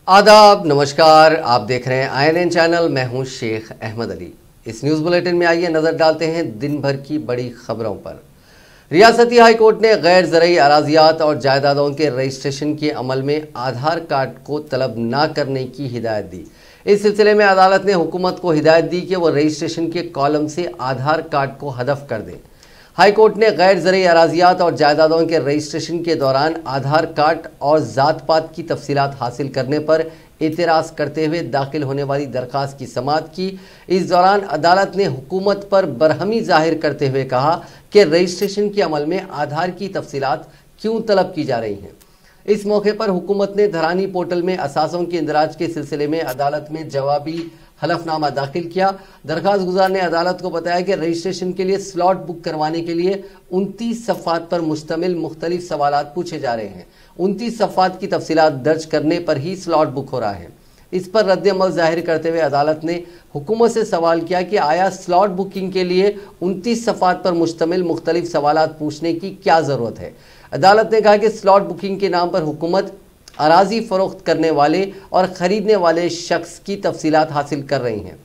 आदाब, नमस्कार। आप देख रहे हैं INN चैनल। मैं हूं शेख अहमद अली। इस न्यूज़ बुलेटिन में आइए नज़र डालते हैं दिन भर की बड़ी खबरों पर। रियासती हाई कोर्ट ने गैर ज़रई अराजियात और जायदादों के रजिस्ट्रेशन के अमल में आधार कार्ड को तलब न करने की हिदायत दी। इस सिलसिले में अदालत ने हुकूमत को हिदायत दी कि वह रजिस्ट्रेशन के कॉलम से आधार कार्ड को हदफ कर दे। हाई कोर्ट ने गैर ज़रई अराजियात और जायदादों के रजिस्ट्रेशन के दौरान आधार कार्ड और ज़ात पात की तफसीलात हासिल करने पर एतराज़ करते हुए दाखिल होने वाली दरख्वास्त की समाअत की। इस दौरान अदालत ने हुकूमत पर बरहमी जाहिर करते हुए कहा कि रजिस्ट्रेशन के अमल में आधार की तफसीलात क्यों तलब की जा रही हैं। इस मौके पर हुकूमत ने धरानी पोर्टल में असासों के इंदराज के सिलसिले में अदालत में जवाबी हलफनामा दाखिल किया। दरख्वास्त गुजार ने अदालत को बताया कि रजिस्ट्रेशन के लिए स्लॉट बुक करवाने के लिए 29 सफ़ात पर मुश्तमिल मुख्तलिफ सवालात पूछे जा रहे हैं। 29 सफ़ात की तफसीलात दर्ज करने पर ही स्लॉट बुक हो रहा है। इस पर रद्द-ए-अमल जाहिर करते हुए अदालत ने हुकूमत से सवाल किया कि आया स्लॉट बुकिंग के लिए 29 सफ़ात पर मुश्तमिल मुख्तलिफ सवालात पूछने की क्या ज़रूरत है। अदालत ने कहा कि स्लॉट बुकिंग के नाम पर हुकूमत अराजी फ़रोख्त करने वाले और ख़रीदने वाले शख्स की तफसीलात हासिल कर रही हैं।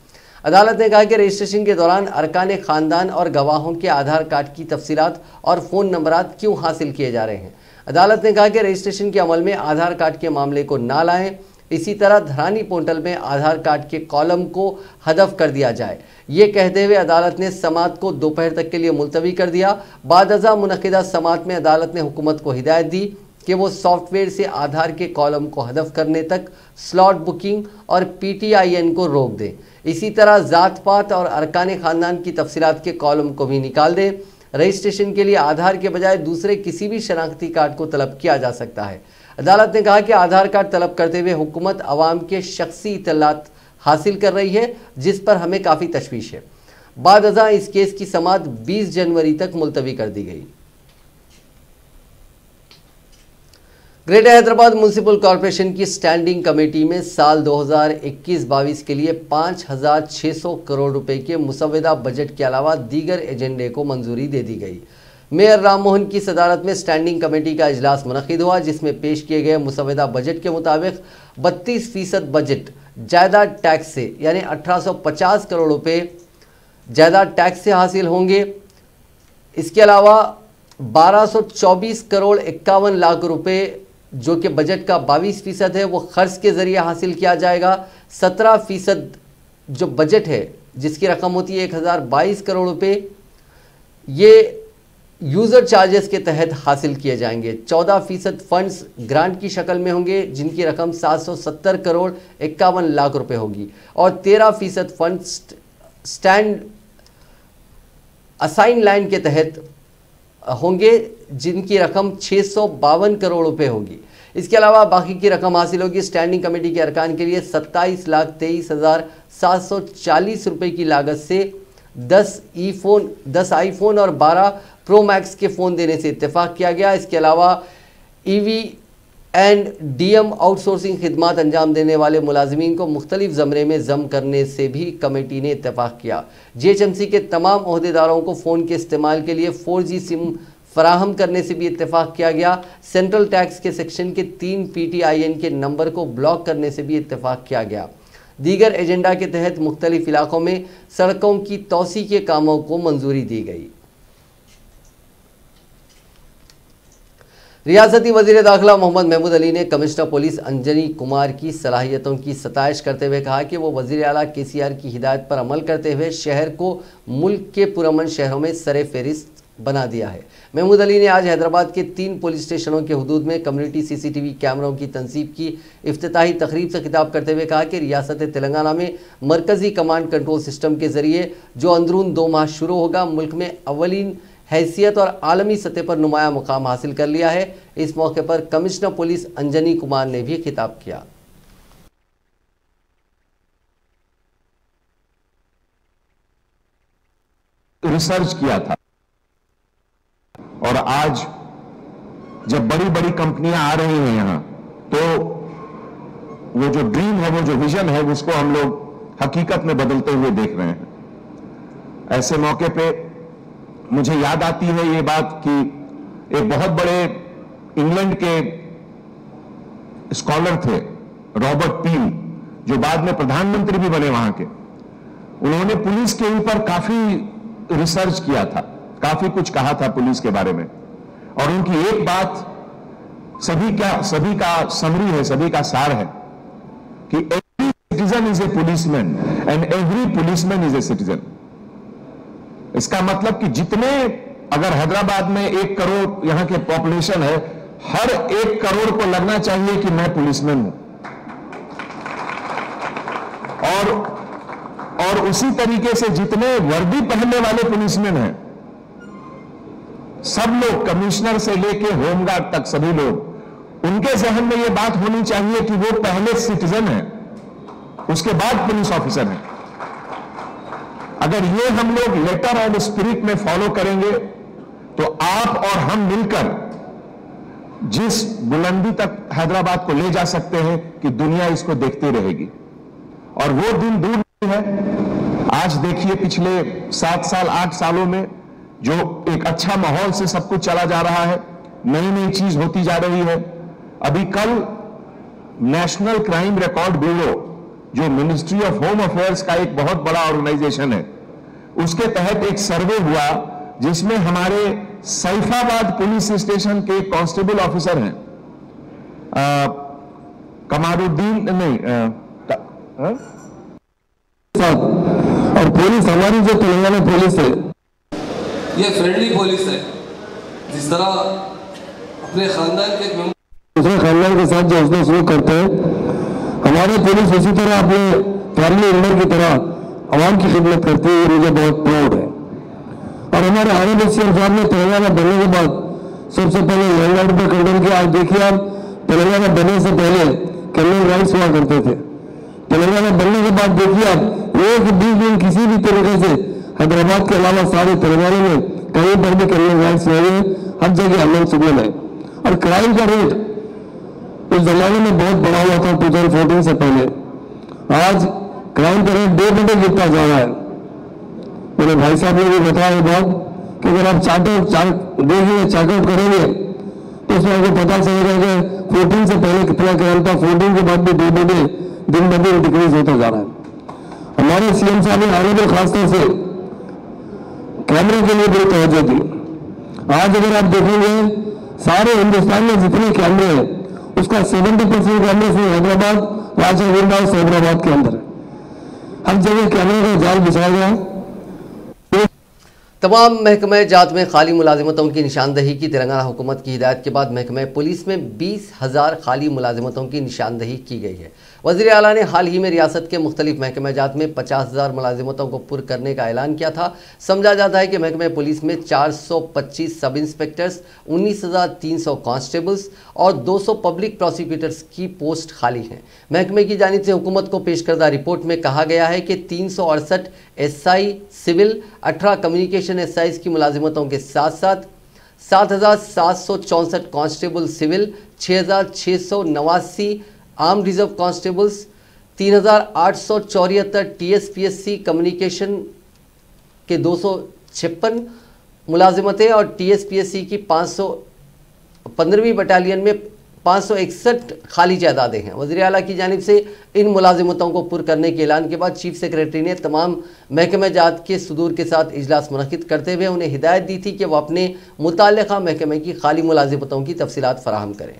अदालत ने कहा कि रजिस्ट्रेशन के दौरान अरकान ख़ानदान और गवाहों के आधार कार्ड की तफसीलात और फ़ोन नंबरात क्यों हासिल किए जा रहे हैं। अदालत ने कहा कि रजिस्ट्रेशन के अमल में आधार कार्ड के मामले को ना लाएं। इसी तरह धरानी पोर्टल में आधार कार्ड के कॉलम को हदफ कर दिया जाए। ये कहते हुए अदालत ने समाअत को दोपहर तक के लिए मुलतवी कर दिया। बाद-अज़ां मुनक़िदा समाअत में अदालत ने हुकूमत को हिदायत दी कि वो सॉफ्टवेयर से आधार के कॉलम को हदफ करने तक स्लॉट बुकिंग और PTIN को रोक दे। इसी तरह ज़ात पात और अरकान ख़ानदान की तफसीलात के कॉलम को भी निकाल दे। रजिस्ट्रेशन के लिए आधार के बजाय दूसरे किसी भी शनाख्ती कार्ड को तलब किया जा सकता है। अदालत ने कहा कि आधार कार्ड तलब करते हुए हुकूमत अवाम के शख्सी इत्तलात हासिल कर रही है, जिस पर हमें काफ़ी तशवीश है। बाद-अज़ां इस केस की समाअत 20 जनवरी तक मुलतवी कर दी गई। ग्रेटर हैदराबाद म्यूनसिपल कॉरपोरेशन की स्टैंडिंग कमेटी में साल 2021-22 के लिए 5,600 करोड़ रुपए के मुसव्वदा बजट के अलावा दीगर एजेंडे को मंजूरी दे दी गई। मेयर राम मोहन की सदारत में स्टैंडिंग कमेटी का इजलास मुनक़िद हुआ, जिसमें पेश किए गए मुसव्वदा बजट के मुताबिक 32% बजट जायदाद टैक्स से यानी 1850 करोड़ रुपए जायदाद टैक्स से हासिल होंगे। इसके अलावा 1224 करोड़ 51 लाख रुपए जो कि बजट का 22% है वो खर्च के ज़रिए हासिल किया जाएगा। 17% जो बजट है जिसकी रकम होती है 1022 करोड़ रुपए, ये यूज़र चार्जेस के तहत हासिल किए जाएंगे। 14% फंड्स ग्रांट की शक्ल में होंगे जिनकी रकम 770 करोड़ 51 लाख रुपए होगी और 13% फंड्स स्टैंड असाइन लाइन के तहत होंगे जिनकी रकम 652 करोड़ रुपए होगी। इसके अलावा बाकी की रकम हासिल होगी स्टैंडिंग कमेटी के अरकान के लिए 27,23,740 रुपए की लागत से 10 आईफोन और 12 प्रो मैक्स के फ़ोन देने से इत्तेफाक किया गया। इसके अलावा EV एंड DM आउटसोर्सिंग खिदमात अंजाम देने वाले मुलाजिमीन को मुख्तलिफ ज़मरे में ज़म करने से भी कमेटी ने इत्तेफाक किया। GHMC के तमाम ओहदेदारों को फ़ोन के इस्तेमाल के लिए 4G सिम फराहम करने से भी इत्तेफाक किया गया। सेंट्रल टैक्स के सेक्शन के 3 PTIN के नंबर को ब्लॉक करने से भी इत्तेफाक किया गया। दीगर एजेंडा के तहत मुख्तलिफ इलाकों में सड़कों की तोसी के कामों को मंजूरी दी गई। रियासती वज़ीर दाखिला मोहम्मद महमूद अली ने कमिश्नर पुलिस अंजनी कुमार की सलाहियतों की सताइश करते हुए कहा कि वो वज़ीर आला KCR की हिदायत पर अमल करते हुए शहर को मुल्क के पुरअमन शहरों में सरे फहरिस्त बना दिया है। महमूद अली ने आज हैदराबाद के 3 पुलिस स्टेशनों के हुदूद में कम्युनिटी CCTV कैमरों की तनसीब की इफ्तिताही तकरीब से खिताब करते हुए कहा कि रियासत तेलंगाना में मरकज़ी कमांड कंट्रोल सिस्टम के ज़रिए जो अंदरून 2 माह शुरू होगा, मुल्क में अव्वलीन हैसियत और आलमी सतह पर नुमाया मुकाम हासिल कर लिया है। इस मौके पर कमिश्नर पुलिस अंजनी कुमार ने भी खिताब किया। रिसर्च किया था और आज जब बड़ी बड़ी कंपनियां आ रही हैं यहां, तो वो जो ड्रीम है, वो जो विजन है, उसको हम लोग हकीकत में बदलते हुए देख रहे हैं। ऐसे मौके पे मुझे याद आती है ये बात कि एक बहुत बड़े इंग्लैंड के स्कॉलर थे रॉबर्ट पील, जो बाद में प्रधानमंत्री भी बने वहां के, उन्होंने पुलिस के ऊपर काफी रिसर्च किया था, काफी कुछ कहा था पुलिस के बारे में। और उनकी एक बात सभी का समरी है, सभी का सार है कि every citizen is a policeman and every policeman is a citizen. इसका मतलब कि जितने, अगर हैदराबाद में 1 करोड़ यहां के पॉपुलेशन है, हर 1 करोड़ को लगना चाहिए कि मैं पुलिसमैन हूं। और उसी तरीके से जितने वर्दी पहनने वाले पुलिसमैन हैं, सब लोग, कमिश्नर से लेके होमगार्ड तक सभी लोग, उनके जहन में यह बात होनी चाहिए कि वो पहले सिटीजन है, उसके बाद पुलिस ऑफिसर है। अगर ये हम लोग लेटर एंड स्पिरिट में फॉलो करेंगे तो आप और हम मिलकर जिस बुलंदी तक हैदराबाद को ले जा सकते हैं कि दुनिया इसको देखती रहेगी। और वो दिन दूर नहीं है। आज देखिए पिछले 7 साल 8 सालों में जो एक अच्छा माहौल से सब कुछ चला जा रहा है, नई नई चीज होती जा रही है। अभी कल नेशनल क्राइम रिकॉर्ड ब्यूरो, जो मिनिस्ट्री ऑफ होम अफेयर्स का एक बहुत बड़ा ऑर्गेनाइजेशन है, उसके तहत एक सर्वे हुआ जिसमें हमारे सैफाबाद पुलिस स्टेशन के कांस्टेबल ऑफिसर हैं, कमारुद्दीन और पुलिस हमारी जो तेलंगाना पुलिस है, ये फ्रेंडली पुलिस है। जिस तरह अपने खानदान के दूसरे खानदान के साथ जो उसने शुरू करते हैं, हमारी पुलिस उसी तरह अपने फैमिली मेंबर की तरह आवाम की खिदमत करती है। मुझे बहुत प्राउड है। और हमारे ऑनरेबल सीएम साहब ने तेलंगाना बनने के बाद सबसे पहले लैंड ऑर्डर पर कंट्रोल किया। आज देखिए आप, तेलंगाना बनने से पहले क्रिमिनल राइट्स हुआ करते थे। तेलंगाना बनने के बाद देखिए आप, एक दिन किसी भी तरीके से हैदराबाद के अलावा सारे तेलंगाना में कहीं पर भी क्रिमिनल राइट्स नहीं है, हर जगह अमन सुकून है। और क्राइम का रेट उस जमाने में बहुत बढ़ा हुआ था 2014 से पहले। आज क्राइम का रेट डे बाय डे गिरता जा रहा है। मेरे भाई साहब ने भी बताया बात कि अगर आप चेकआउट करेंगे तो उसमें आपको पता चलेगा कि 14 से पहले कितना क्राइम था, 14 के बाद भी डे बाय डे दिन ब दिन डिक्रीज होता जा रहा है। हमारे सीएम साहब ने ऑनरेबल खासतौर से कैमरे के लिए बड़ी तवज्जो दी। आज अगर आप देखेंगे सारे हिंदुस्तान में जितने कैमरे हैं उसका 70% कैमरे से हैदराबाद, राजगीर और हैदराबाद के अंदर है। हर जगह कैमरे का जाल बिछाया गया। तमाम महकमे जात में खाली मुलाजिमतों की निशानदही की तेलंगाना हुकूमत की हिदायत के बाद महकमे पुलिस में 20,000 खाली मुलाजिमतों की निशानदही की गई है। वज़ीर आला ने हाल ही में रियासत के मुख्तलिफ महकमे जात में 50,000 मुलाजिमतों को पुर करने का ऐलान किया था। समझा जाता है कि महकमे पुलिस में 425 सब इंस्पेक्टर्स, 19,300 कांस्टेबल्स और 200 पब्लिक प्रोसिक्यूटर्स की पोस्ट खाली हैं। महकमे की जानिब से हुकूमत को पेश करदा रिपोर्ट में कहा गया है कि 368 SI सिविल, 18 कम्युनिकेशन SIs की मुलाजिमतों के साथ साथ 7,764 constable civil, 6,689 arm reserve constables, 3,874 TSPSC communication के 256 मुलाजिमतें और TSPSC की 515वीं बटालियन में 561 खाली जायदादें हैं। वज़ीर आला की जानिब से इन मुलाजिमतों को पुर करने के ऐलान के बाद चीफ सेक्रेटरी ने तमाम महकमे जात के सदूर के साथ इजलास मुनक़िद करते हुए उन्हें हिदायत दी थी कि वह अपने मुताल्लिक़ा महकमे की खाली मुलाजिमतों की तफसीलात फराहम करें।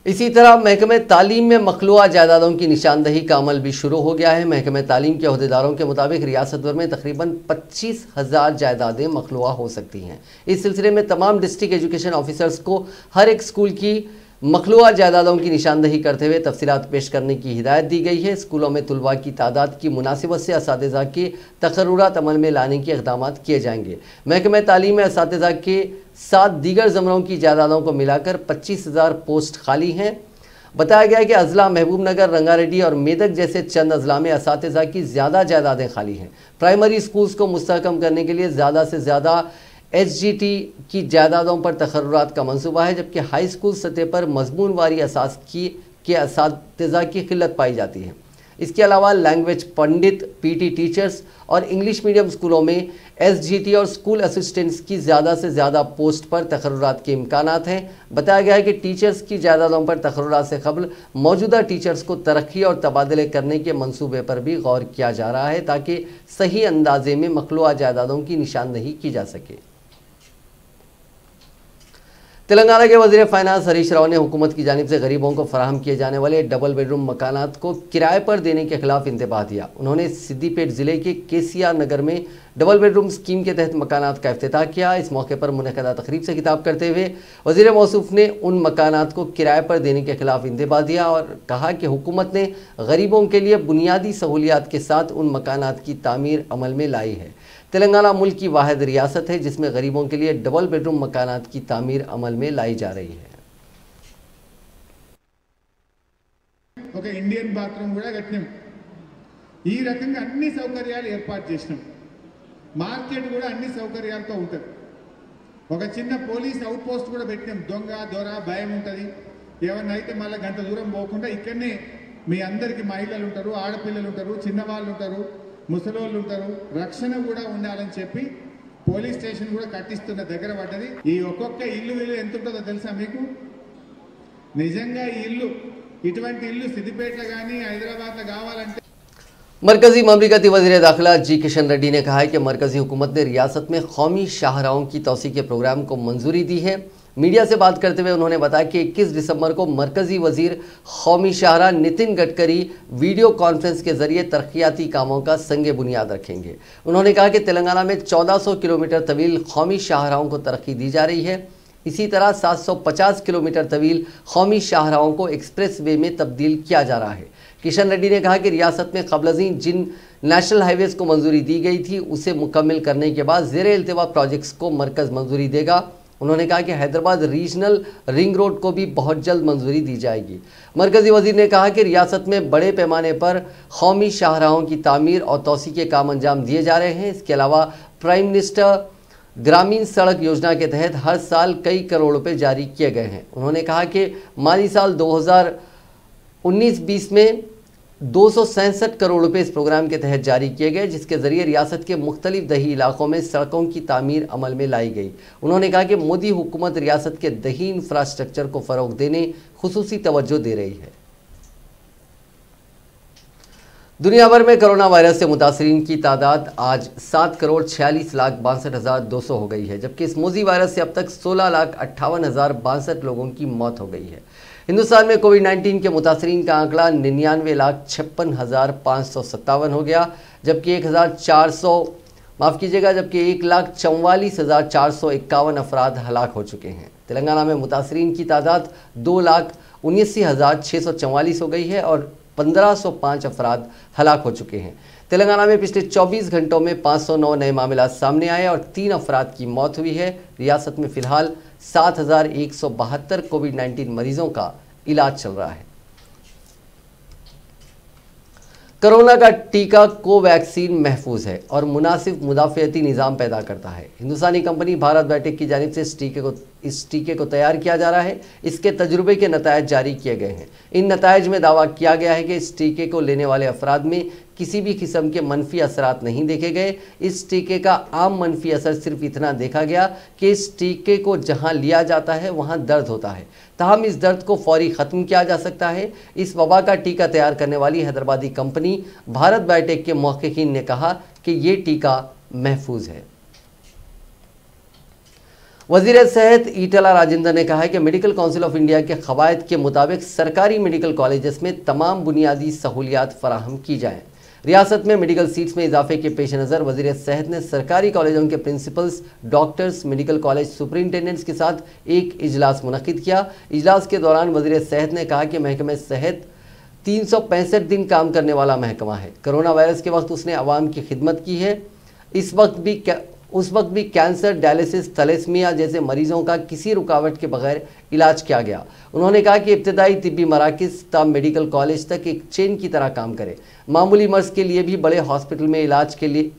इसी तरह महकमे तालीम में मखलूआ जायदादों की निशानदही का अमल भी शुरू हो गया है। महकमे तालीम के अहदेदारों के मुताबिक रियासत भर में तकरीबन 25,000 जायदादें मखलूआ हो सकती हैं। इस सिलसिले में तमाम डिस्ट्रिक्ट एजुकेशन ऑफिसर्स को हर एक स्कूल की मखलूआ जायदादों की निशानदही करते हुए तफसीलात पेश करने की हिदायत दी गई है। स्कूलों में तुलबा की तादाद की मुनासिबत से असातिज़ा के तकर्रुरात अमल में लाने के इक़दाम किए जाएंगे। महकमे तालीम में असातिज़ा के 7 दीगर ज़मरों की जायदादों को मिलाकर 25,000 पोस्ट खाली हैं। बताया गया है कि अजला महबूबनगर, रंगारेड्डी और मेदक जैसे चंद अजला में असातिज़ा की ज़्यादा जायदादें खाली हैं। प्राइमरी स्कूल्स को मुस्तहकम करने के लिए ज़्यादा से ज़्यादा HGT की जायदादों पर तकर्रुरात का मंसूबा है, जबकि हाई स्कूल सतह पर मजमून वारी असास के असातिज़ा की किल्लत पाई जाती है। इसके अलावा लैंग्वेज पंडित, पीटी टीचर्स और इंग्लिश मीडियम स्कूलों में एसजीटी और स्कूल असिस्टेंट्स की ज़्यादा से ज़्यादा पोस्ट पर तकर्रुरात के इम्कानात हैं। बताया गया है कि टीचर्स की जायदादों पर तकर्रुरात से कबल मौजूदा टीचर्स को तरक्की और तबादले करने के मंसूबे पर भी गौर किया जा रहा है ताकि सही अंदाजे में मखलूआ जायदादों की निशानदही की जा सके। तेलंगाना के वज़ीर फाइनेंस हरीश राव ने हुकूमत की जानिब से गरीबों को फराहम किए जाने वाले डबल बेडरूम मकानात को किराए पर देने के खिलाफ इंतबाह दिया। उन्होंने सिद्दीपेट ज़िले के केसीआर नगर में डबल बेडरूम स्कीम के तहत मकानात का इफ्तिताह किया। इस मौके पर मुनक़दा तकरीब से खिताब करते हुए वज़ीर मौसूफ ने उन मकानात को किराए पर देने के खिलाफ इंतबाह दिया और कहा कि हुकूमत ने गरीबों के लिए बुनियादी सहूलियात के साथ उन मकानात की तामीर अमल में लाई है। तेलंगाना मुल्क की वाहिद रियासत है जिसमें गरीबों के लिए डबल बेडरूम मकानात की तामीर अमल में लाई जा रही है। ఒక ఇండియన్ బాత్రూమ్ కూడా కట్టినాం। ఈ రకంగా అన్ని సౌకర్యాలు ఏర్పాటు చేసినాం। మార్కెట్ కూడా అన్ని సౌకర్యాలతో ఉంటుంది। ఒక చిన్న పోలీస్ అవుట్ పోస్ట్ కూడా పెట్టినాం। దొంగ దొర భయం ఉంటుంది। ఏమన్నా అయితే మళ్ళీ గంట దూరం పోకుండా ఇక్కడనే మీ అందరికీ మహిళలు ఉంటారు, ఆడపిల్లలు ఉంటారు, చిన్నవాళ్ళు ఉంటారు, ముసలోళ్ళు ఉంటారు, రక్షణ కూడా ఉండాలని చెప్పి పోలీస్ స్టేషన్ కూడా కట్టిస్తున్న దగ్గర పడ్డది। ఈ ఒక్కొక్క ఇల్లు విలువ ఎంత ఉంటుందో తెలుసా మీకు? నిజంగా ఈ ఇల్లు ఇటువంటి ఇల్లు సిద్దిపేటలో కానీ హైదరాబాద్లో కావాలంటే मरकजी ममलिकती वज़ीर दाखिला जी किशन रेड्डी ने कहा है कि मरकजी हुकूमत ने रियासत में कौमी शाहराहों की तोसी के प्रोग्राम को मंजूरी दी है। मीडिया से बात करते हुए उन्होंने बताया कि 21 दिसंबर को मरकजी वज़ीर कौमी शाहराह नितिन गडकरी वीडियो कॉन्फ्रेंस के जरिए तरक्याती कामों का संग बुनियाद रखेंगे। उन्होंने कहा कि तेलंगाना में 1400 किलोमीटर तवील कौमी शाहराहों को तरक्की दी जा रही है। इसी तरह 750 किलोमीटर तवील कौमी शाहराहों को एक्सप्रेस वे में तब्दील किया जा रहा है। किशन रेड्डी ने कहा कि रियासत में क़ब्ल-अज़ीं जिन नेशनल हाईवेज़ को मंजूरी दी गई थी उसे मुकम्मल करने के बाद ज़ेरे इल्तिवा प्रोजेक्ट्स को मरकज़ मंजूरी देगा। उन्होंने कहा कि हैदराबाद रीजनल रिंग रोड को भी बहुत जल्द मंजूरी दी जाएगी। मरकज़ी वज़ीर ने कहा कि रियासत में बड़े पैमाने पर कौमी शाहराहों की तामीर और तोसी के काम अंजाम दिए जा रहे हैं। इसके अलावा प्राइम मिनिस्टर ग्रामीण सड़क योजना के तहत हर साल कई करोड़ रुपए जारी किए गए हैं। उन्होंने कहा कि माली साल 2019-20 में 267 करोड़ रुपए इस प्रोग्राम के तहत जारी किए गए, जिसके ज़रिए रियासत के मुख्तलिफ दही इलाकों में सड़कों की तामीर अमल में लाई गई। उन्होंने कहा कि मोदी हुकूमत रियासत के दही इंफ्रास्ट्रक्चर को फ़रोग़ देने खुसूसी तवज्जो दे रही है। दुनिया भर में कोरोना वायरस से मुतासरीन की तादाद आज 7,46,62,200 हो गई है, जबकि इस मोजी वायरस से अब तक 16,58,062 लोगों की मौत हो गई है। हिंदुस्तान में कोविड-19 के मुतासरीन का आंकड़ा 99,56,557 हो गया, जबकि 1,44,451 अफराद हलाक हो चुके हैं। तेलंगाना में मुतासरीन की तादाद 2,79,644 हो गई है और 1505 अफराद हलाक हो चुके हैं। तेलंगाना में पिछले 24 घंटों में 509 नए मामला सामने आए और 3 अफराद की मौत हुई है। रियासत में फ़िलहाल 7,172 कोविड-19 मरीजों का इलाज चल रहा है। कोरोना का टीका कोवैक्सीन महफूज है और मुनासिब मुदाफ़ियती निज़ाम पैदा करता है। हिंदुस्तानी कंपनी भारत बायोटेक की जानिब से इस टीके को तैयार किया जा रहा है। इसके तजुर्बे के नतायज जारी किए गए हैं। इन नतायज में दावा किया गया है कि इस टीके को लेने वाले अफराद में किसी भी किस्म के मनफी असरात नहीं देखे गए। इस टीके का आम मनफी असर सिर्फ इतना देखा गया कि इस टीके को जहां लिया जाता है वहां दर्द होता है, ताहम इस दर्द को फौरी ख़त्म किया जा सकता है। इस वबा का टीका तैयार करने वाली हैदराबादी कंपनी भारत बायोटेक के मुहक्किकीन ने कहा कि ये टीका महफूज है। वज़ीर सेहत ईटला राजेंद्र ने कहा है कि मेडिकल काउंसिल ऑफ इंडिया के क़वायद के मुताबिक सरकारी मेडिकल कॉलेजेस में तमाम बुनियादी सहूलियात फराहम की जाएँ। रियासत में मेडिकल सीट्स में इजाफे के पेश नज़र वज़ीर सेहत ने सरकारी कॉलेजों के principles, doctors, medical college superintendents के साथ एक इजलास मुनक़िद किया। इजलास के दौरान वज़ीर सेहत ने कहा कि महकमे सेहत 365 दिन काम करने वाला महकमा है। कोरोना वायरस के वक्त उसने आवाम की खिदमत की है। उस वक्त भी कैंसर, डायलिसिस, थैलेसीमिया जैसे मरीजों का किसी रुकावट के बगैर इलाज किया गया। उन्होंने कहा कि इब्तदाई तिब्बी मराकिज़ ता मेडिकल कॉलेज तक एक चेन की तरह काम करे। मामूली मर्ज़ के लिए भी बड़े हॉस्पिटल में इलाज के लिए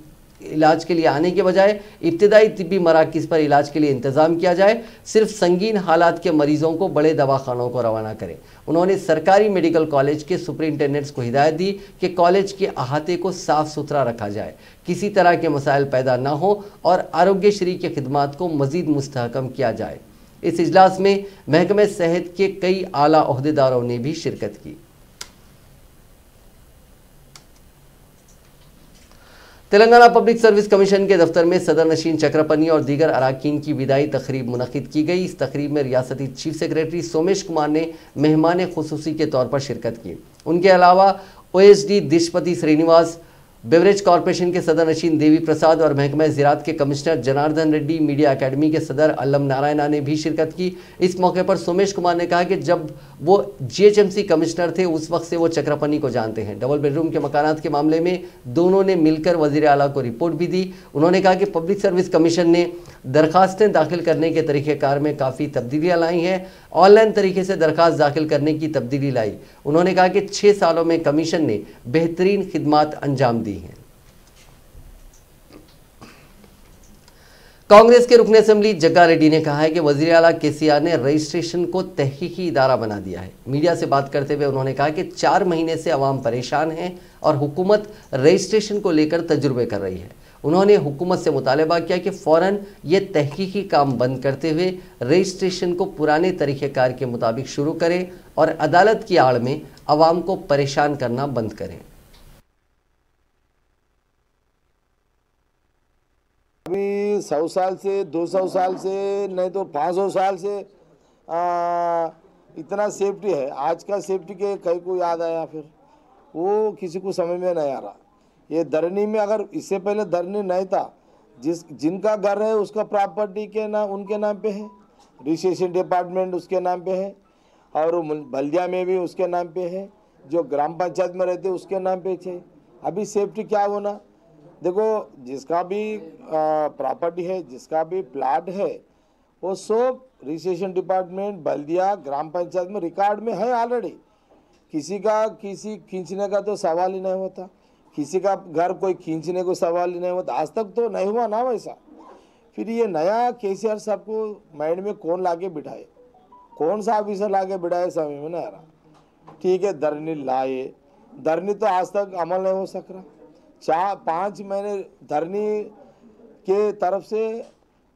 इलाज के लिए आने के बजाय इब्तिदाई तिब्बी मराकिज़ पर इलाज के लिए इंतज़ाम किया जाए। सिर्फ संगीन हालात के मरीजों को बड़े दवाखानों को रवाना करें। उन्होंने सरकारी मेडिकल कॉलेज के सुपरिंटेंडेंट्स को हिदायत दी कि कॉलेज के अहाते को साफ सुथरा रखा जाए, किसी तरह के मसाइल पैदा ना हो और आरोग्यश्री की खिदमात को मज़ीद मुस्तहकम किया जाए। इस इजलास में महकमे सेहत के कई आला ओहदेदारों ने भी शिरकत की। तेलंगाना पब्लिक सर्विस कमीशन के दफ्तर में सदर नशीन चक्रपनी और दीगर अराकीन की विदाई तकरीब मुनक़िद की गई। इस तकरीब में रियासती चीफ सेक्रेटरी सोमेश कुमार ने मेहमान खुसूसी के तौर पर शिरकत की। उनके अलावा OSD दिशपति श्रीनिवास, बेवरेज कॉरपोरेशन के सदर नशीन देवी प्रसाद और महकमा ज़राअत के commissioner Janardan Reddy, media academy के सदर अल्लम नारायणा ने भी शिरकत की। इस मौके पर सोमेश कुमार ने कहा कि जब वो GHMC कमिश्नर थे उस वक्त से वो चक्रपनी को जानते हैं। डबल बेडरूम के मकानात के मामले में दोनों ने मिलकर वज़ीर आला को रिपोर्ट भी दी। उन्होंने कहा कि पब्लिक सर्विस कमीशन ने दरखास्तें दाखिल करने के तरीक़ेकार में काफ़ी तब्दीलियाँ लाई हैं। ऑनलाइन तरीके से दरखास्त दाखिल करने की तब्दीली लाई। उन्होंने कहा कि 6 सालों में कमीशन ने बेहतरीन खिदमात अंजाम दी हैं। कांग्रेस के रुकन असेंबली जग्गा रेड्डी ने कहा है कि वज़ीर आला KCR ने रजिस्ट्रेशन को तहकीकी इदारा बना दिया है। मीडिया से बात करते हुए उन्होंने कहा कि 4 महीने से अवाम परेशान है और हुकूमत रजिस्ट्रेशन को लेकर तजुर्बे कर रही है। उन्होंने हुकूमत से मुतालबा किया कि फ़ौरन ये तहकीकी काम बंद करते हुए रजिस्ट्रेशन को पुराने तरीक़ेकार के मुताबिक शुरू करें और अदालत की आड़ में अवाम को परेशान करना बंद करें। अभी 100 साल से 200 साल से नहीं तो 500 साल से इतना सेफ्टी है। आज का सेफ्टी के कहीं को याद आया, फिर वो किसी को समझ में नहीं आ रहा। ये धरनी में अगर इससे पहले धरनी नहीं था, जिनका घर है उसका प्रॉपर्टी के नाम उनके नाम पे है, रजिस्ट्रेशन डिपार्टमेंट उसके नाम पे है और बल्दिया में भी उसके नाम पे है, जो ग्राम पंचायत में रहते उसके नाम पे है। अभी सेफ्टी क्या होना, देखो जिसका भी प्रॉपर्टी है, जिसका भी प्लाट है, वो सब रजिस्ट्रेशन डिपार्टमेंट बल्दिया ग्राम पंचायत में रिकॉर्ड में है ऑलरेडी। किसी खींचने का तो सवाल ही नहीं होता, किसी का घर कोई खींचने को सवाल ही नहीं होता। आज तक तो नहीं हुआ ना वैसा। फिर ये नया KCR साहब को माइंड में कौन लाके बिठाए, कौन सा ऑफिसर लाके बिठाए, समझ में नहीं आ रहा। ठीक है, धरनी लाए, धरनी तो आज तक अमल नहीं हो सक रहा। 5 महीने धरनी के तरफ से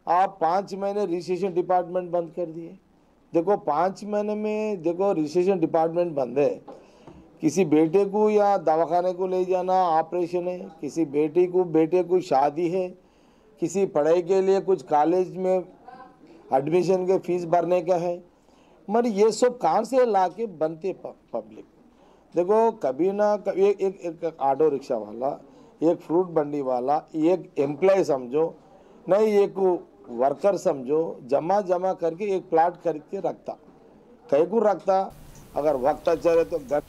आप 5 महीने रजिस्ट्रेशन डिपार्टमेंट बंद कर दिए। देखो 5 महीने में देखो रजिस्ट्रेशन डिपार्टमेंट बंद है। किसी बेटे को या दवाखाने को ले जाना ऑपरेशन है, किसी बेटे को शादी है, किसी पढ़ाई के लिए कुछ कॉलेज में एडमिशन के फीस भरने का है, मगर ये सब कहाँ से लाके बनते पब्लिक। देखो कभी ना कभी एक ऑटो रिक्शा वाला, एक फ्रूट मंडी वाला, एक एम्प्लॉय समझो नहीं, एक वर्कर समझो, जमा करके एक प्लाट करके रखता, कहीं को रखता। अगर वक्त चले तो घर।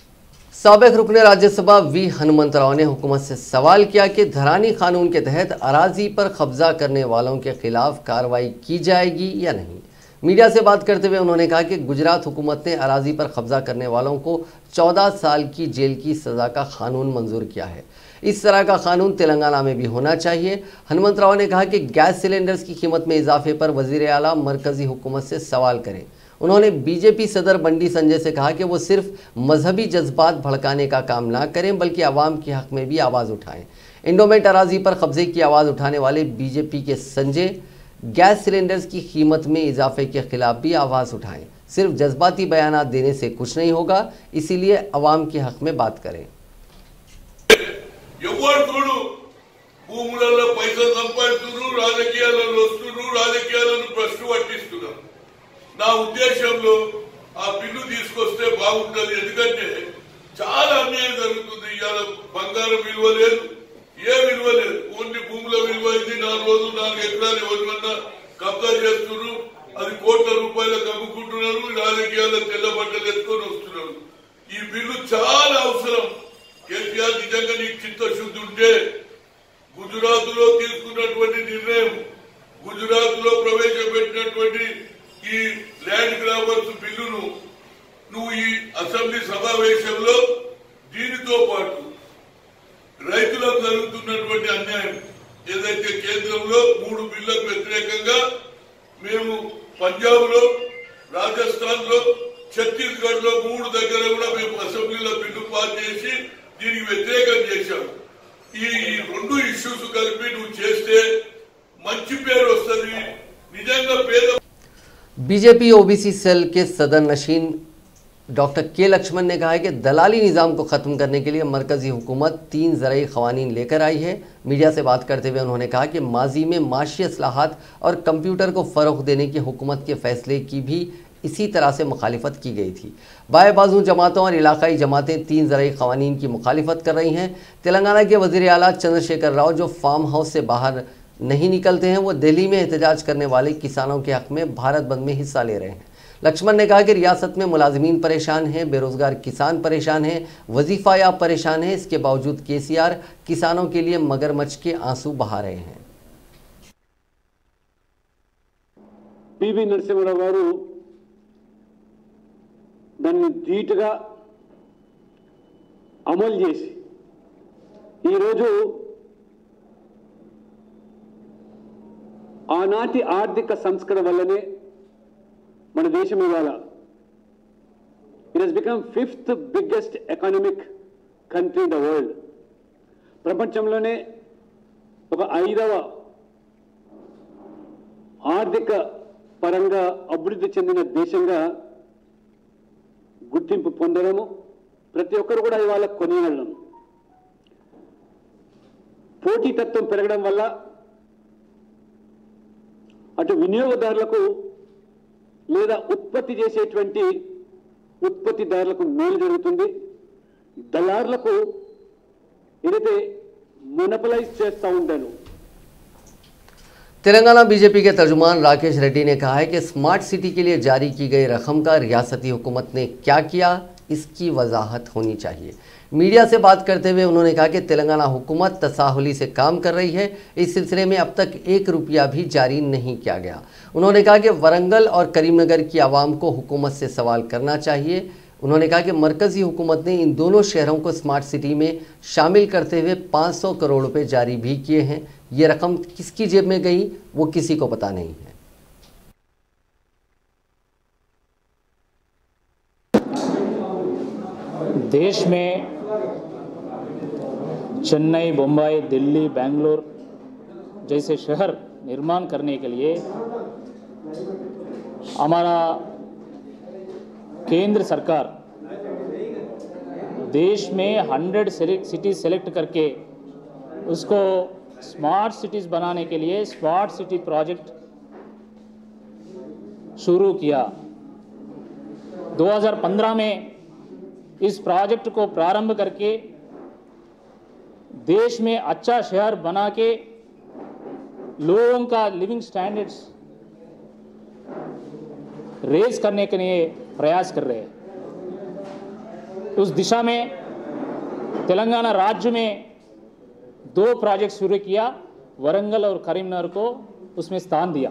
साबिक रुकन राज्यसभा V हनुमंतराव ने हुकूमत से सवाल किया कि धरानी कानून के तहत अराजी पर कब्जा करने वालों के खिलाफ कार्रवाई की जाएगी या नहीं। मीडिया से बात करते हुए उन्होंने कहा कि गुजरात हुकूमत ने अराजी पर कब्जा करने वालों को 14 साल की जेल की सज़ा का कानून मंजूर किया है। इस तरह का कानून तेलंगाना में भी होना चाहिए। हनुमंतराव ने कहा कि गैस सिलेंडर्स की कीमत में इजाफे पर वज़ीर आला मरकज़ी हुकूमत से सवाल करें। उन्होंने BJP सदर बंडी संजय से कहा कि वो सिर्फ मजहबी जज्बात भड़काने का काम ना करें बल्कि आवाम के हक़ में भी आवाज़ उठाएं। इंडोमेंट अराजी पर कब्जे की आवाज़ उठाने वाले BJP के संजय गैस सिलेंडर्स की कीमत में इजाफे के खिलाफ भी आवाज़ उठाएं। सिर्फ जज्बाती बयानात देने से कुछ नहीं होगा, इसीलिए आवाम के हक़ में बात करें। నా ఉద్దేశంలో ఆ బిల్లు తీసుకొస్తే బాగుంటుంది. ఎందుకంటే చాలా అన్యాయం జరుగుతుంది. ఇవాళ బంగారం విలువ లేదు, ఏ విలువ లేదు, ఓన్లీ భూముల విలువ ఇది. 4 రోజులు 4 ఎకరాలు ఎవరిమన్నా కబ్జా చేస్తున్నారు, అది కోట్ల రూపాయలకు అమ్ముకుంటున్నారు, రాజకీయాల్లో తెల్ల బట్టలు ఎత్తుకొని వస్తున్నారు. ఈ బిల్లు చాలా అవసరం. కేసీఆర్ నిజంగా నీకు చిత్తశుద్ధి ఉంటే గుజరాత్ లో తీసుకున్నటువంటి నిర్ణయం, గుజరాత్ లో ప్రవేశపెట్టినటువంటి ఈ ల్యాండ్ గ్రాబర్స్ బిల్లును నువ్వు ఈ అసెంబ్లీ సమావేశంలో దీనితో పాటు రైతులకు జరుగుతున్నటువంటి అన్యాయం, మేము పంజాబ్ లో, రాజస్థాన్ లో, ఛత్తీస్గఢ్ లో 3 దగ్గర కూడా మేము అసెంబ్లీలో బిల్లు పాస్ చేసి దీనికి వ్యతిరేకం చేశాం. ఈ 2 ఇష్యూస్ కలిపి నువ్వు చేస్తే మంచి పేరు వస్తుంది. నిజంగా పేద बीजेपी ओबीसी सेल के सदर नशीन डॉक्टर के लक्ष्मण ने कहा है कि दलाली निज़ाम को ख़त्म करने के लिए मरकज़ी हुकूमत 3 ज़रई क़वानीन लेकर आई है। मीडिया से बात करते हुए उन्होंने कहा कि माजी में माशी असलाहत और कंप्यूटर को फ़रोग़ देने की हुकूमत के फ़ैसले की भी इसी तरह से मुखालिफत की गई थी। बाएं बाजू जमातों और इलाकाई जमातें 3 ज़रई क़वानीन की मुखालिफत कर रही हैं। तेलंगाना के वज़ीर आला चंद्रशेखर राव जो फार्म हाउस से बाहर नहीं निकलते हैं, वो दिल्ली में एहतजाज करने वाले किसानों के हक़ में भारत बंद में हिस्सा ले रहे हैं। लक्ष्मण ने कहा कि रियासत में मुलाजिमीन परेशान हैं, बेरोज़गार किसान परेशान हैं, वजीफ़ा याब परेशान हैं। इसके बावजूद केसीआर किसानों के लिए मगरमच्छ के आंसू बहा रहे हैं। పివి నరసింహారావు గారు దాన్ని ధీటుగా అమలు చేసి ఈరోజు ఆనాటి ఆర్థిక సంస్కరణ వల్లనే మన దేశం ఇవాళ it has become 5th biggest economic country in the world. ప్రపంచంలోనే ఒక 5వ ఆర్థిక పరంగా అభివృద్ధి చెందిన దేశంగా గుర్తింపు పొందడము ప్రతి ఒక్కరు కూడా ఇవాళ కొనియాడడం. పోటీతత్వం పెరగడం వల్ల అటు వినియోగదారులకు లేదా ఉత్పత్తి చేసేటువంటి ఉత్పత్తిదారులకు మేలు జరుగుతుంది. దళారులకు ఏదైతే मोनोपोलाइज చేస్తూ ఉంటారు. तेलंगाना बीजेपी के तर्जुमान राकेश रेड्डी ने कहा है कि स्मार्ट सिटी के लिए जारी की गई रकम का रियासती हुकूमत ने क्या किया, इसकी वजाहत होनी चाहिए। मीडिया से बात करते हुए उन्होंने कहा कि तेलंगाना हुकूमत तसाहुली से काम कर रही है। इस सिलसिले में अब तक 1 रुपया भी जारी नहीं किया गया। उन्होंने कहा कि वरंगल और करीमनगर की आवाम को हुकूमत से सवाल करना चाहिए। उन्होंने कहा कि मरकज़ी हुकूमत ने इन दोनों शहरों को स्मार्ट सिटी में शामिल करते हुए 500 करोड़ रुपए जारी भी किए हैं। ये रकम किसकी जेब में गई वो किसी को पता नहीं है। देश में चेन्नई, बम्बई, दिल्ली, बेंगलोर जैसे शहर निर्माण करने के लिए हमारा केंद्र सरकार देश में 100 सिटी सेलेक्ट करके उसको स्मार्ट सिटीज़ बनाने के लिए स्मार्ट सिटी प्रोजेक्ट शुरू किया। 2015 में इस प्रोजेक्ट को प्रारंभ करके देश में अच्छा शहर बना के लोगों का लिविंग स्टैंडर्ड्स रेज करने के लिए प्रयास कर रहे हैं। उस दिशा में तेलंगाना राज्य में 2 प्रोजेक्ट शुरू किया, वरंगल और करीमनगर को उसमें स्थान दिया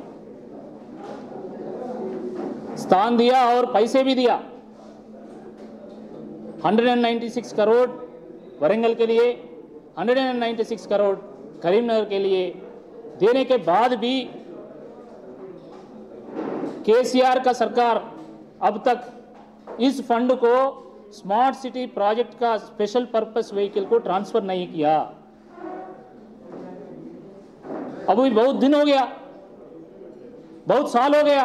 और पैसे भी दिया। 196 करोड़ वरंगल के लिए, 196 करोड़ करीमनगर के लिए देने के बाद भी केसीआर का सरकार अब तक इस फंड को स्मार्ट सिटी प्रोजेक्ट का स्पेशल पर्पस व्हीकल को ट्रांसफर नहीं किया। अभी बहुत दिन हो गया, बहुत साल हो गया,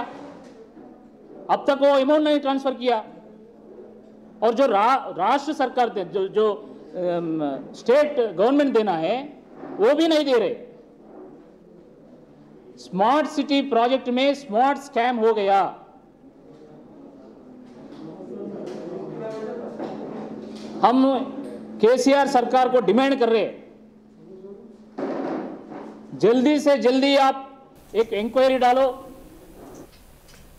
अब तक वो अमाउंट नहीं ट्रांसफर किया। और जो राष्ट्र सरकार जो स्टेट गवर्नमेंट देना है वो भी नहीं दे रहे। स्मार्ट सिटी प्रोजेक्ट में स्मार्ट स्कैम हो गया। हम केसीआर सरकार को डिमांड कर रहे हैं, जल्दी से जल्दी आप एक इंक्वायरी डालो।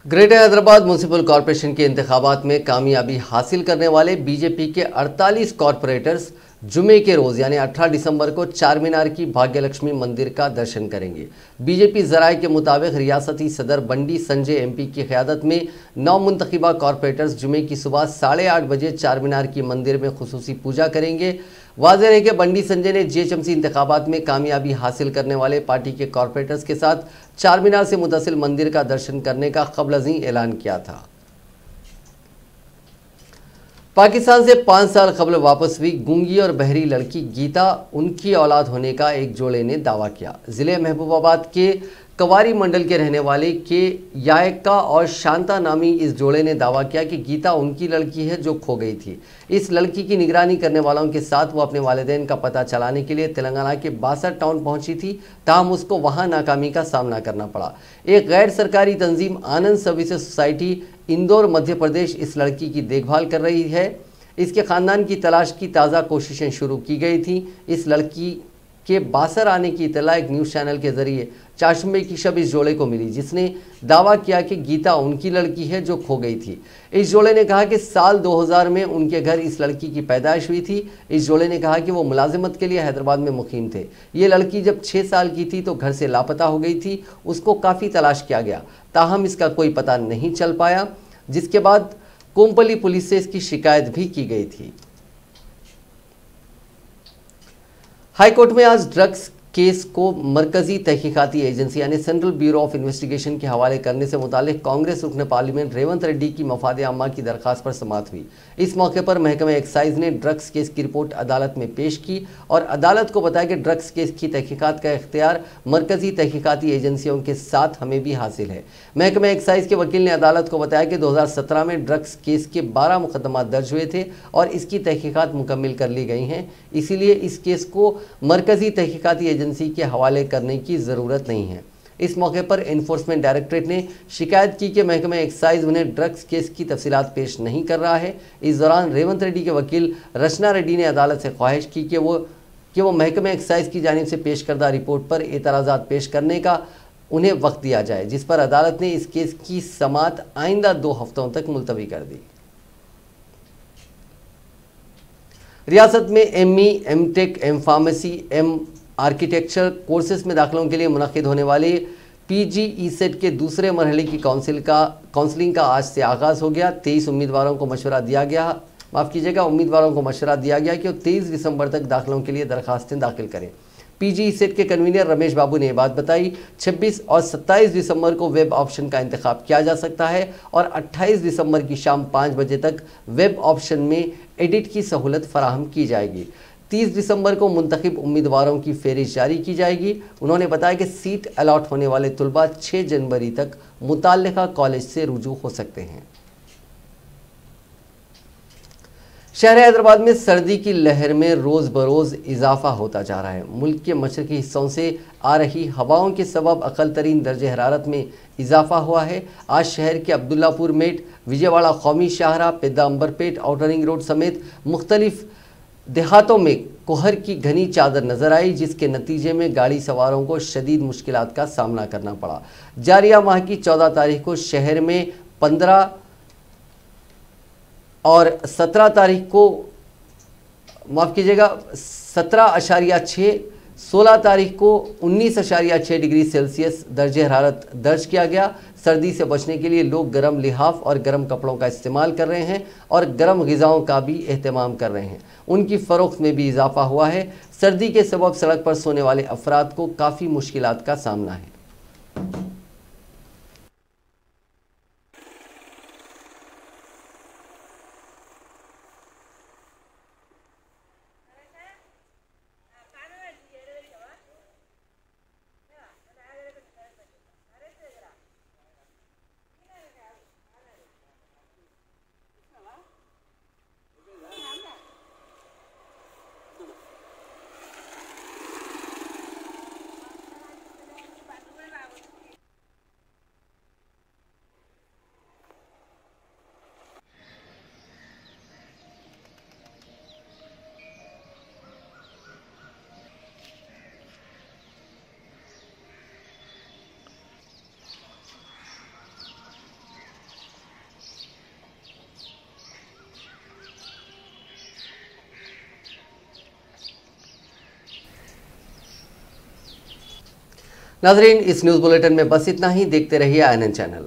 ग्रेटर हैदराबाद म्यूनिसिपल कॉरपोरेशन के इंतखाबात में कामयाबी हासिल करने वाले बीजेपी के 48 कॉरपोरेटर्स जुमे के रोज यानी 18 दिसंबर को चार मीनार की भाग्यलक्ष्मी मंदिर का दर्शन करेंगे। बीजेपी जराये के मुताबिक रियासती सदर बंडी संजय एमपी की क़यादत में 9 मुंतखबा कॉरपोरेटर्स जुमे की सुबह 8:30 बजे चार मीनार की मंदिर में खुसूसी पूजा करेंगे। वाज़ेह है कि बंडी संजय ने जीएचएमसी इंतखाबात में कामयाबी हासिल करने वाले पार्टी के कॉरपोरेटर्स के साथ चार मीनार से मुतसिल मंदिर का दर्शन करने का क़ब्ल-अज़ीं ऐलान किया था। पाकिस्तान से 5 साल कबल वापस हुई गूंगी और बहरी लड़की गीता उनकी औलाद होने का एक जोड़े ने दावा किया। ज़िले महबूबाबाद के कवारी मंडल के रहने वाले के यायका और शांता नामी इस जोड़े ने दावा किया कि गीता उनकी लड़की है जो खो गई थी। इस लड़की की निगरानी करने वालों के साथ वो अपने वालिदैन का पता चलाने के लिए तेलंगाना के बासर टाउन पहुंची थी, ताहम उसको वहां नाकामी का सामना करना पड़ा। एक गैर सरकारी तंजीम आनंद सर्विसेज सोसाइटी इंदौर मध्य प्रदेश इस लड़की की देखभाल कर रही है। इसके ख़ानदान की तलाश की ताज़ा कोशिशें शुरू की गई थी। इस लड़की के बासर आने की इतला एक न्यूज़ चैनल के ज़रिए चाशुंबे की शब इस जोड़े को मिली, जिसने दावा किया कि गीता उनकी लड़की है जो खो गई थी। इस जोड़े ने कहा कि साल 2000 में उनके घर इस लड़की की पैदाइश हुई थी। इस जोड़े ने कहा कि वो मुलाजिमत के लिए हैदराबाद में मुकीम थे। ये लड़की जब 6 साल की थी तो घर से लापता हो गई थी। उसको काफ़ी तलाश किया गया, ताहम इसका कोई पता नहीं चल पाया, जिसके बाद कोम्पली पुलिस से इसकी शिकायत भी की गई थी। हाईकोर्ट में आज ड्रग्स केस को मरकजी तहकीकाती एजेंसी यानी सेंट्रल ब्यूरो ऑफ इन्वेस्टिगेशन के हवाले करने से मुतालिक कांग्रेस रुकन पार्लियामेंट रेवंत रेड्डी की मफाद आमा की दरख्वास्त पर समाअत हुई। इस मौके पर महकमा एक्साइज ने ड्रग्स केस की रिपोर्ट अदालत में पेश की और अदालत को बताया कि ड्रग्स केस की तहकीकात का इख्तियार मरकजी तहकीकाती एजेंसियों के साथ हमें भी हासिल है। महकमा एक्साइज के वकील ने अदालत को बताया कि 2017 में ड्रग्स केस के 12 मुकदमा दर्ज हुए थे और इसकी तहकीकात मुकम्मिल कर ली गई हैं, इसीलिए इस केस को मरकजी तहकीकाती एजेंसी के हवाले करने की ज़रूरत नहीं है। इस मौके पर एनफोर्समेंट डायरेक्टरेट ने शिकायत की कि महकमा एक्साइज उन्हें ड्रग्स केस की तफसीलात पेश नहीं कर रहा है। इस दौरान रेवंत रेड्डी के वकील रचना रेड्डी ने अदालत से ख्वाहिश की कि वो महकमा एक्साइज की जानिब से पेश करदा रिपोर्ट पर एतराज़ात पेश करने का उन्हें वक्त दिया जाए, जिस पर अदालत ने इस केस की समाअत आइंदा 2 हफ्तों तक मुलतवी कर दी। रियासत में ME, M.Tech, M pharmacy, M architecture courses में दाखिलों के लिए मुनक़िद होने वाले PG ECET के दूसरे मरहले की काउंसलिंग का आज से आगाज़ हो गया। 23 उम्मीदवारों को मशवरा दिया गया कि वो 23 दिसंबर तक दाखिलों के लिए दरखास्तें दाखिल करें। PG ECET के कन्वीनर रमेश बाबू ने बात बताई। 26 और 27 दिसंबर को वेब ऑप्शन का इंतखाब किया जा सकता है और 28 दिसंबर की शाम 5 बजे तक वेब ऑप्शन में एडिट की सहूलत फराहम की जाएगी। 30 दिसंबर को मुंतखब उम्मीदवारों की फहरिस्त जारी की जाएगी। उन्होंने बताया कि सीट अलॉट होने वाले तुलबा 6 जनवरी तक मुताल्लिका कॉलेज से रुजू हो सकते हैं। शहर हैदराबाद में सर्दी की लहर में रोज़ बरोज़ इजाफा होता जा रहा है। मुल्क के मशरकी हिस्सों से आ रही हवाओं के सबब अक़ल तरीन दर्जे हरारत में इजाफा हुआ है। आज शहर के अब्दुल्लापुर मेट, विजयवाड़ा कौमी शाहरा, पेद्दाम्बरपेट, आउटर रिंग रोड समेत मुख्तलिफ देहातों में कोहर की घनी चादर नजर आई, जिसके नतीजे में गाड़ी सवारों को शदीद मुश्किलात का सामना करना पड़ा। जारिया माह की 14 तारीख को शहर में 15 और 17 तारीख को 17.6, 16 तारीख को 19.6 डिग्री सेल्सियस दर्जे हरारत दर्ज किया गया। सर्दी से बचने के लिए लोग गर्म लिहाफ और गर्म कपड़ों का इस्तेमाल कर रहे हैं और गर्म ग़िज़ाओं का भी एहतमाम कर रहे हैं। उनकी फ़रोख्त में भी इजाफा हुआ है। सर्दी के सबब सड़क पर सोने वाले अफराद को काफ़ी मुश्किलात का सामना है। नाजरीन, इस न्यूज़ बुलेटिन में बस इतना ही। देखते रहिए INN चैनल।